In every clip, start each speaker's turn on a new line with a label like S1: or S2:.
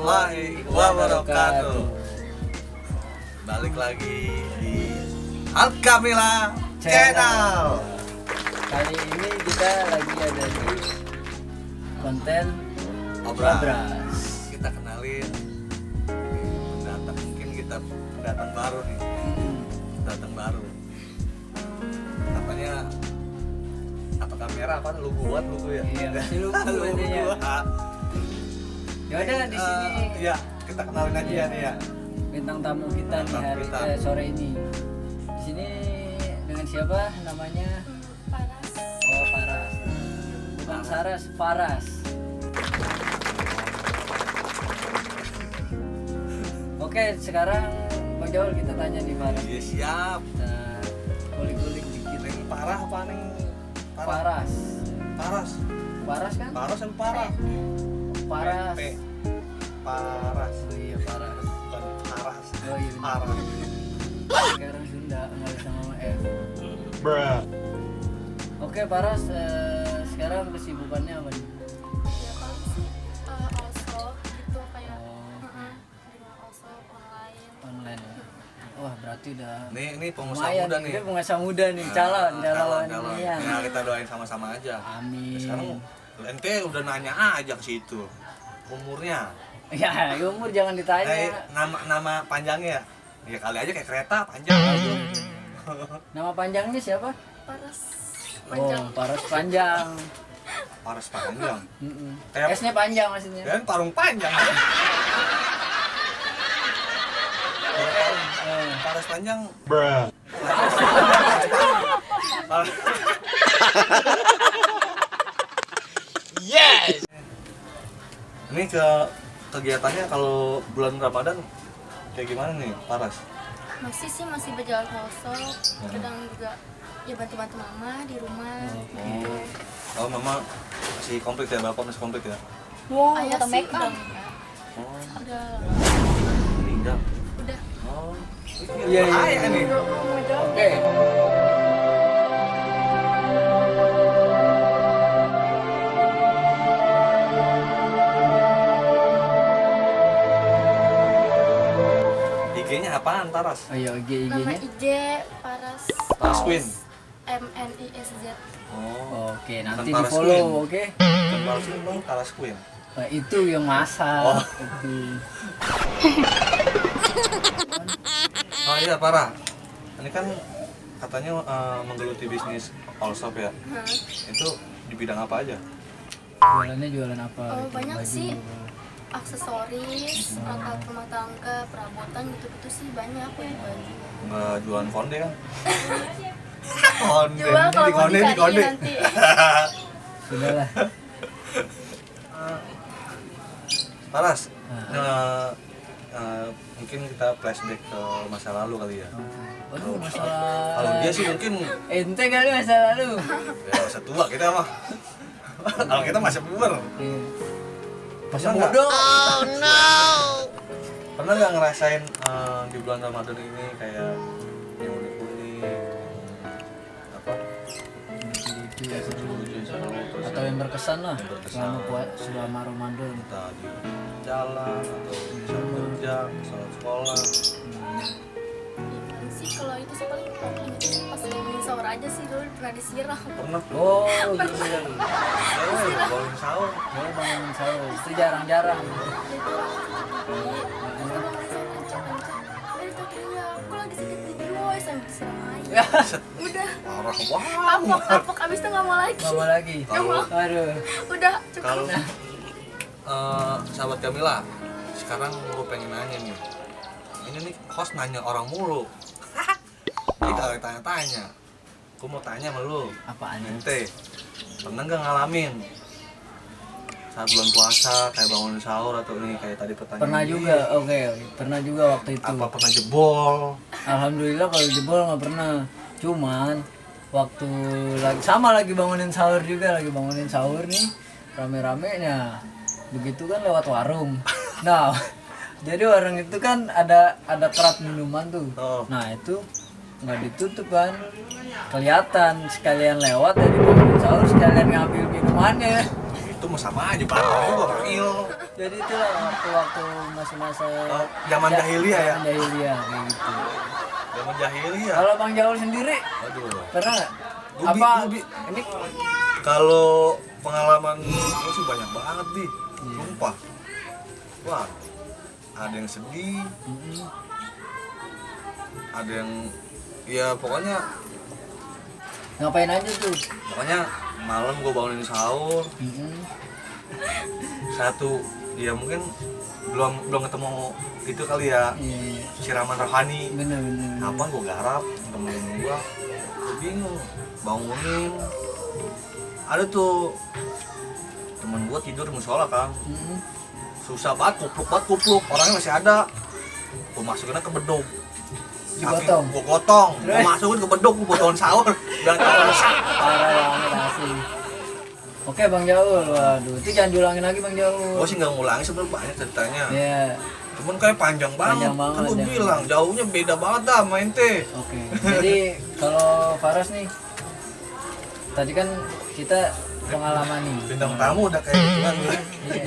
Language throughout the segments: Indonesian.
S1: warahmatullahi wabarakatuh. Balik lagi di Alkamila Channel.
S2: Kali ini kita lagi ada di konten
S1: Obras. Kita kenalin pendatang, mungkin kita pendatang baru nih. Pendatang baru. Katanya apa kamera apa lu buat lu ya?
S2: Iya, masih lupa intinya. Ya udah di sini.
S1: Ya, kita kenalin aja ya nih ya.
S2: Bintang tamu kita nih hari sore ini. Di sini dengan siapa namanya?
S3: Paras.
S2: Oh, Paras. Bukan Saras, Paras. Oke, sekarang Bang Jaul kita tanya nih Paras.
S1: Iya siap.
S2: Kita kulik-kulik dikit.
S1: Neng parah apa neng?
S2: Paras.
S1: Paras.
S2: Paras kan?
S1: Paras yang parah.
S2: Paras.
S1: Paras.
S2: Oh iya, Paras.
S1: Bukan paras.
S2: Oh iya.
S1: Parah.
S2: Sekarang Sunda nggak bisa ngomong F.
S1: Bruh.
S2: Oke, Paras, sekarang kesibukannya apa nih?
S3: Ya paling sih also gitu kayak
S2: Oh.
S3: dengan also online.
S2: Online ya? Wah, berarti udah
S1: Nih pengusaha
S2: lumayan
S1: muda
S2: nih.
S1: nih.
S2: Dia pengusaha muda nih, calon ini ya.
S1: Ya kita doain sama-sama aja.
S2: Amin.
S1: Sekarang ente udah nanya aja ke situ. Umurnya.
S2: Ya, umur jangan ditanya.
S1: Nama panjangnya ya? Ya kali aja kayak kereta panjang.
S2: Nama panjangnya siapa?
S3: Paras panjang.
S2: Oh, Paras panjang.
S1: Paras panjang.
S2: Kayak S-nya panjang maksudnya.
S1: Dan parung panjang. Paras panjang. Bruh. Yes. Ini kegiatannya kalau bulan Ramadan kayak gimana nih, Paras?
S3: Masih berjalan kosong. Kadang juga ya bantu-bantu mama di rumah.
S1: Oh, mama masih komplit ya, bapak masih komplit ya?
S3: Ayah sih udah enggak.
S1: Oh,
S3: Udah
S1: meninggal.
S3: udah.
S1: Oh,
S2: Iya, iya.
S1: bahaya nih.
S2: Oke.
S1: IG-nya apaan, Paras?
S2: Oh iya,
S3: Nama
S2: IG-nya.
S3: IG Paras
S1: Paras Queen.
S3: MNISZ.
S1: Oh,
S2: Oke, nanti
S1: Bukan
S2: di
S1: Paras
S2: follow,
S1: Queen.
S2: oke?
S1: bukan Paras Queen, dong, Paras Queen.
S2: Nah, itu yang masak.
S1: Oh.
S2: Itu.
S1: Oh iya, Parah. Ini kan katanya menggeluti bisnis all shop ya. Itu di bidang apa aja?
S2: Jualannya jualan apa?
S3: Oh,
S2: Gitu,
S3: banyak
S2: baju.
S3: sih. Aksesoris, alat rumah tangga, perabotan gitu-gitu sih banyak ya baju.
S1: Nggak jualan konde kan? Konde,
S3: Jual kalau mau
S1: di
S3: dicari
S1: konde.
S3: nanti.
S2: Sudahlah.
S1: Paras, mungkin kita flashback ke masa lalu kali ya.
S2: Waduh, masalah.
S1: Kalau dia sih mungkin
S2: Ente kali masa lalu.
S1: ya masa tua kita mah. Kalau kita masih puber.
S2: Iya.
S1: Pernah
S2: Masa
S1: nggak?
S2: bodoh.
S1: Pernah nggak ngerasain di bulan Ramadan ini kayak yang unik-unik apa?
S2: Lucu-lucu ya,
S1: Kayak lucu-lucu terus
S2: atau yang berkesan lah
S1: Yang berkesan.
S2: selama Ramadan.
S1: entah di jalan atau misal kerja, misal sekolah.
S3: Ya, paling sih kalau itu sih paling inget sih pas bangunin sahur aja sih dulu pernah disiram.
S1: Pernah
S2: Oh, gitu.
S1: bangun sahur.
S2: Ya, bangun sahur. Itu jarang-jarang.
S3: Ya itu orang kita bangunin sahur kencang-kencang. Itu iya aku lagi sakit gigi woy sambil disiram air.
S2: Ya,
S3: Udah
S1: Parah banget.
S3: kapok abis itu nggak mau lagi.
S2: nggak mau lagi.
S1: Kalau
S2: Aduh.
S3: Udah cukup.
S1: kalau sahabat Kamila, sekarang gue pengen nanya nih. Ini nih host nanya orang mulu. Ini kalau tanya-tanya, gue mau tanya sama lu.
S2: Apaan ya?
S1: Ente, pernah nggak ngalamin saat bulan puasa kayak bangun sahur atau ini kayak tadi pertanyaan?
S2: Pernah
S1: ini,
S2: juga, oke. Pernah juga waktu itu.
S1: Apa pernah jebol?
S2: Alhamdulillah kalau jebol nggak pernah. Cuman waktu lagi bangunin sahur juga, lagi bangunin sahur nih rame-ramenya. Begitu kan lewat warung. Nah, jadi warung itu kan ada kerat minuman tuh.
S1: Oh.
S2: Nah, itu nggak ditutup kan. Kelihatan sekalian lewat dari bangunin sahur sekalian ngambil minumannya.
S1: Itu mah sama aja bakal juga real.
S2: Jadi itulah waktu masa-masa
S1: Zaman jahiliyah ya.
S2: zaman jahiliyah kayak gitu.
S1: Zaman jahiliyah.
S2: Kalau Bang Jaul sendiri
S1: Aduh.
S2: pernah nggak?
S1: Gubi,
S2: Apa
S1: gubi.
S2: ini?
S1: Kalau pengalaman gue sih banyak banget nih. Sumpah. Wah. Ada yang sedih,
S2: Mm-mm.
S1: ada yang ya pokoknya
S2: Ngapain aja tuh?
S1: malam gue bangunin sahur.
S2: Mm-mm.
S1: Satu ya mungkin belum ketemu itu kali ya,
S2: Iya,
S1: siraman rohani.
S2: bener.
S1: Apa gue garap temen gue bingung bangunin. Ada tuh temen gue tidur di musola kan,
S2: Mm-mm.
S1: susah banget kupluk orangnya masih ada. Gue masukinnya ke bedug,
S2: Digotong?
S1: gue gotong, gue
S2: Terus?
S1: masukin ke bedug, gue botohin sahur dan rusak.
S2: Parah banget asli. Oke Bang Jaul, waduh itu jangan diulangin lagi Bang Jaul.
S1: Gue sih nggak ngulangi, sebenarnya banyak ceritanya.
S2: Ya,
S1: Cuman kayak panjang banget.
S2: Panjang banget,
S1: Kan gue
S2: ya.
S1: bilang jauhnya beda banget dah main teh.
S2: oke. Jadi kalau Faras nih, tadi kan kita pengalaman nih.
S1: Bintang tamu udah kayak gitu kan.
S2: Iya.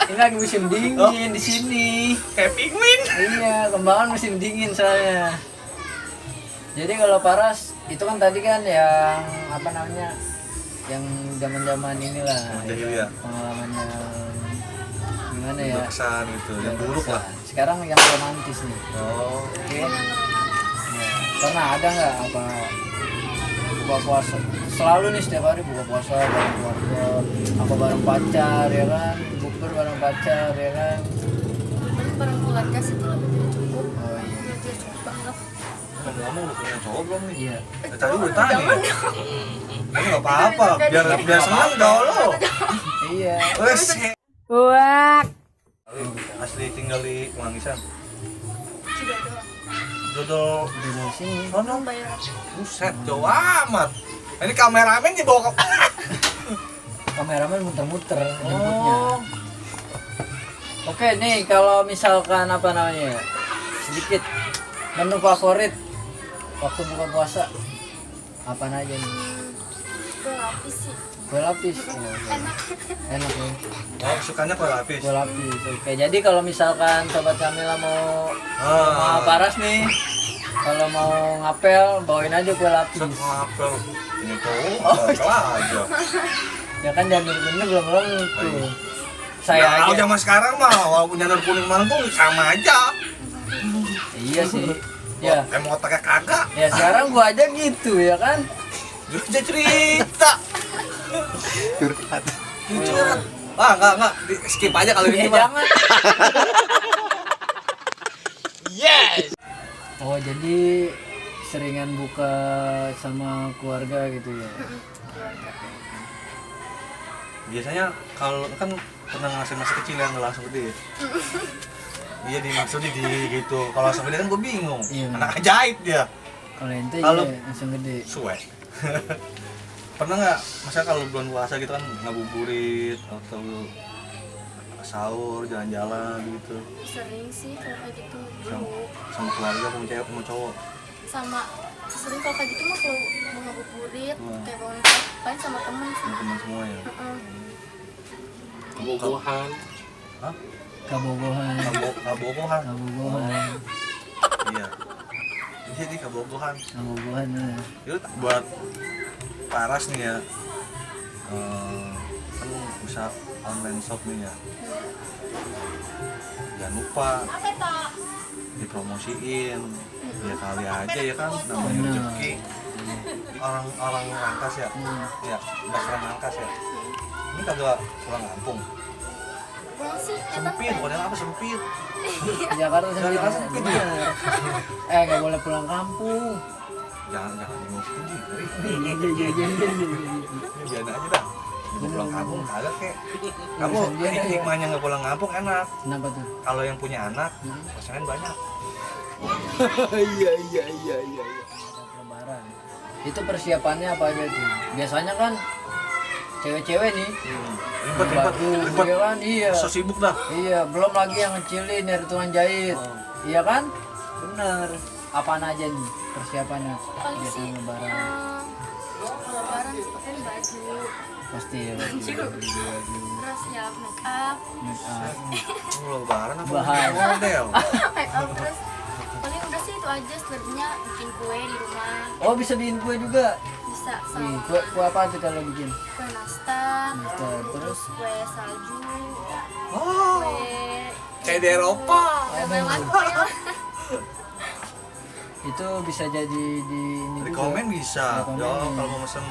S2: Ini lagi musim dingin di sini.
S1: Kayak pingmin.
S2: Iya, kembangan musim dingin soalnya. Jadi kalau Paras itu kan tadi kan yang apa namanya? Yang zaman-zaman inilah.
S1: Jahiliyah.
S2: Pengalamannya gimana ya?
S1: Berkesan gitu, yang buruk lah.
S2: Sekarang yang romantis nih.
S1: Oh,
S2: Oke. Ya, pernah ada nggak apa buka puasa? Selalu nih setiap hari buka puasa bareng keluarga, apa bareng pacar ya kan? Bukber bareng pacar ya kan?
S3: Paling bareng keluarga sih itu lebih dari cukup.
S2: Oh iya.
S3: Udah cukup banget.
S1: ngomong-ngomong lu punya cowok belum nih?
S2: Iya.
S1: Tadi udah tanya. Ini nggak apa-apa, biar senang gaul lo.
S2: Iya.
S1: Wes,
S3: Wak.
S1: asli tinggal di Mangisan.
S3: Sudah doang.
S1: Dodol,
S2: Di sini.
S1: oh no,
S3: Bayar.
S1: buset, jauh amat. Ini kameramen dibawa ke...
S2: Kameramen muter-muter jemputnya.
S1: Oh,
S2: Oke nih kalau misalkan apa namanya ya, sedikit menu favorit waktu buka puasa apa aja nih?
S3: Kue lapis sih.
S2: Kue lapis. Oh, oke. Enak ya.
S1: oh sukanya kue lapis.
S2: Kue lapis. Oke, jadi kalau misalkan sobat Kamila mau
S1: Ah,
S2: Paras nih, kalau mau ngapel bawain aja kue lapis.
S1: set ngapel. Ini cowok, ngapel aja.
S2: Ya kan janur bener belum tuh. Saya
S1: Ya, kalau
S2: aja.
S1: zaman sekarang mah, walaupun janur kuning malam tuh sama aja.
S2: Iya sih. Ya.
S1: Emang otaknya kagak.
S2: Ya sekarang gua aja gitu ya kan.
S1: Dia cerita. Curhat. Curhat. Ah, enggak. Di skip aja kalau
S2: Ya
S1: ini mah.
S2: jangan. Oh jadi seringan buka sama keluarga gitu ya.
S1: Biasanya kalau kan pernah ngerasain masa kecil yang nggak langsung gede. Iya dimaksudnya di gitu. Kalau langsung gede kan gue bingung.
S2: Iya, bener.
S1: Anak ajaib dia.
S2: Kalau ente
S1: Kalau-
S2: ya langsung gede.
S1: Suwe. Pernah nggak? Masa kalau bulan puasa gitu kan ngabuburit atau sahur jalan-jalan gitu
S3: Sering sih kalau kayak gitu
S1: sama,
S3: dulu.
S1: sama keluarga sama cewek sama cowok.
S3: Sama sering kalau kayak gitu mah kalau mau ngabuburit
S1: Hmm.
S3: kayak bangun paling sama temen sih.
S1: Sama teman semua ya.
S3: Heeh.
S4: Bobohan.
S1: Hah?
S2: Kabogohan.
S1: Kabogohan.
S2: Kabogohan.
S1: Iya. Jadi kabogohan.
S2: Kabogohan.
S1: Itu buat Paras nih ya. Kan usaha online shop nih ya. Jangan lupa dipromosiin. Ya kali aja ya kan namanya
S2: Bener.
S1: rezeki. Orang-orang rangkas ya. Ya, bakaran rangkas ya. Ini kagak pulang kampung.
S3: Pulang sih,
S1: Sempit, bukan apa sempit.
S2: Jakarta sendiri.
S1: Jakarta sempit ya.
S2: Bener. Gak boleh pulang kampung.
S1: Jangan dimasukin sendiri.
S2: Iya.
S1: Ini biarin aja dah. Gue pulang kampung kagak kek. Kamu
S2: sendiri
S1: ini
S2: ya.
S1: hikmahnya nggak pulang kampung enak.
S2: Kenapa tuh?
S1: Kalau yang punya anak, pasangan banyak.
S2: Ada Lebaran. Itu persiapannya apa aja tuh? Biasanya kan cewek-cewek nih.
S1: Ribet,
S2: baju, iya kan? Iya.
S1: So sibuk dah.
S2: Iya, belum lagi yang ngecilin nyari tukang jahit. Iya kan? Bener. Apaan aja nih persiapannya?
S3: paling sih
S2: Biasanya Lebaran.
S3: lebaran sih pakai baju
S2: pasti ya. Baju.
S3: Terus ya make up.
S2: Make up.
S1: Lebaran apa
S2: Bahan.
S1: model?
S3: Make up terus paling udah sih itu aja, selebihnya bikin kue di rumah.
S2: Oh bisa bikin kue juga.
S3: Bisa
S2: Nih,
S3: sama
S2: kue apa tuh kalau bikin?
S3: kue nastar,
S2: Nastar, terus?
S3: kue salju,
S1: Oh,
S3: kue
S1: kayak di Eropa.
S3: lemelan pokoknya.
S2: Itu bisa jadi di ini
S1: Di
S2: juga.
S1: komen bisa.
S2: Di komen.
S1: Yo, kalau mau mesen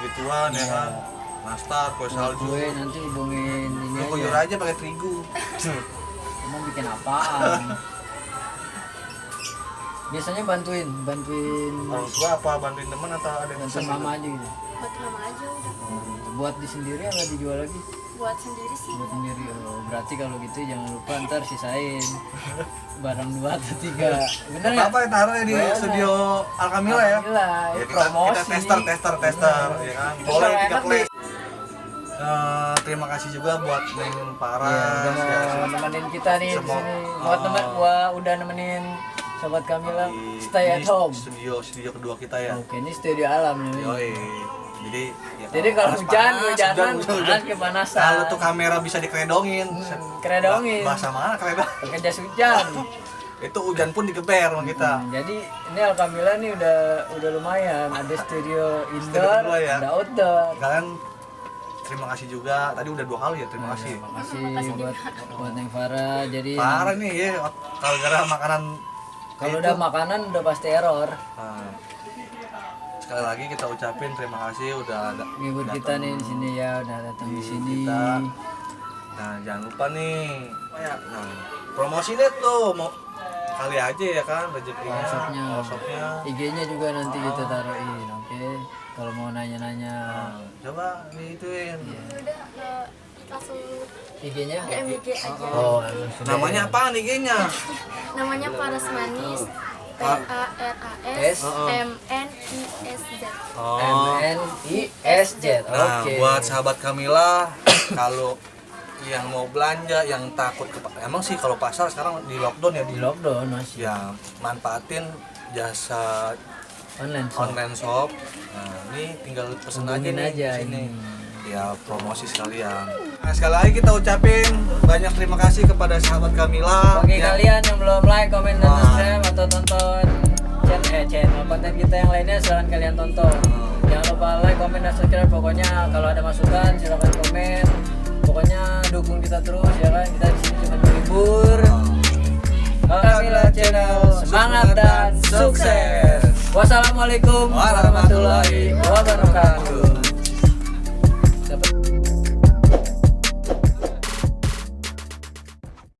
S1: gituan ya kan. Nastar, kue salju.
S2: Kue nanti hubungin ini
S1: Lu kuyur
S2: aja.
S1: aja pakai terigu.
S2: Emang bikin apaan? Biasanya bantuin
S1: Orang tua apa bantuin teman atau ada yang
S2: bantuin
S1: pesen
S2: mama
S1: gitu?
S2: aja gitu.
S3: Buat mama aja udah.
S2: Buat di sendiri apa dijual lagi?
S3: Buat sendiri sih.
S2: Buat sendiri. Oh, berarti kalau gitu jangan lupa ntar sisain barang 2 atau 3. Bener
S1: Apa
S2: nggak?
S1: ya taruh ya di
S2: Bener.
S1: studio Alkamila ya?
S2: Alhamdulillah,
S1: Ya,
S2: ini
S1: kita
S2: promosi.
S1: tester ya kan. Boleh
S2: Kalau
S1: 3
S2: enak
S1: play.
S2: nih.
S1: Terima kasih juga buat Neng
S2: Iya,
S1: Paras
S2: udah
S1: ya.
S2: mau nemenin kita nih di
S1: Semua-
S2: sini. Buat udah nemenin sobat Kamila stay at
S1: Ini
S2: home.
S1: Studio kedua kita ya.
S2: Oke, ini studio alam nih.
S1: Yoi. Jadi ya
S2: Jadi kalau
S1: panas-panas,
S2: hujan kepanasan.
S1: Kalau tuh kamera bisa dikeredongin.
S2: keredongin.
S1: Bahasa mana keredong?
S2: Pakai jas hujan.
S1: Itu hujan pun digeber sama kita.
S2: Jadi ini Alkamila nih udah lumayan. Ada studio indoor,
S1: kedua ya.
S2: ada outdoor.
S1: Kalian terima kasih juga. Tadi udah 2 kali ya, terima kasih.
S2: Makasih buat Neng Farah. Jadi
S1: Parah nih ya, kalau gara makanan
S2: kalau
S1: itu.
S2: udah makanan udah pasti error.
S1: Nah, sekali lagi kita ucapin terima kasih udah ada
S2: Ngibur kita nih di sini ya, udah datang di sini.
S1: kita. Nah, jangan lupa nih, ya, nah, promosi deh tuh, mau kali aja ya kan rezekinya,
S2: WhatsApp-nya.
S1: WhatsApp-nya.
S2: IG-nya juga nanti kita taruhin, oke? Kalau mau nanya-nanya
S1: Nah, coba diituin.
S3: Udah langsung
S2: IG-nya.
S3: DM IG aja.
S2: Oh,
S1: Namanya apaan IG-nya?
S3: Namanya Paras Manis.
S2: S
S3: PARASMNISZ.
S2: MNISZ.
S1: Nah,
S2: Oke.
S1: buat sahabat Kamila, kalau yang mau belanja, yang takut emang sih kalau pasar sekarang di lockdown ya,
S2: Di lockdown masih.
S1: ya manfaatin jasa online shop. Nah, ini tinggal pesen aja
S2: Hubungin
S1: nih
S2: aja
S1: di sini.
S2: ini.
S1: Ya promosi sekalian. Nah, sekali lagi kita ucapin banyak terima kasih kepada sahabat Kamila.
S2: Bagi
S1: yang-
S2: kalian yang belum like, komen, dan
S1: Wah.
S2: subscribe atau tonton channel konten kita yang lainnya, silahkan kalian tonton. Jangan lupa like, komen, dan subscribe. Pokoknya kalau ada masukan silahkan komen. Pokoknya dukung kita terus ya kan. Kita di sini cuma berhibur. Kamila Channel, semangat dan sukses. Wassalamualaikum warahmatullahi wabarakatuh.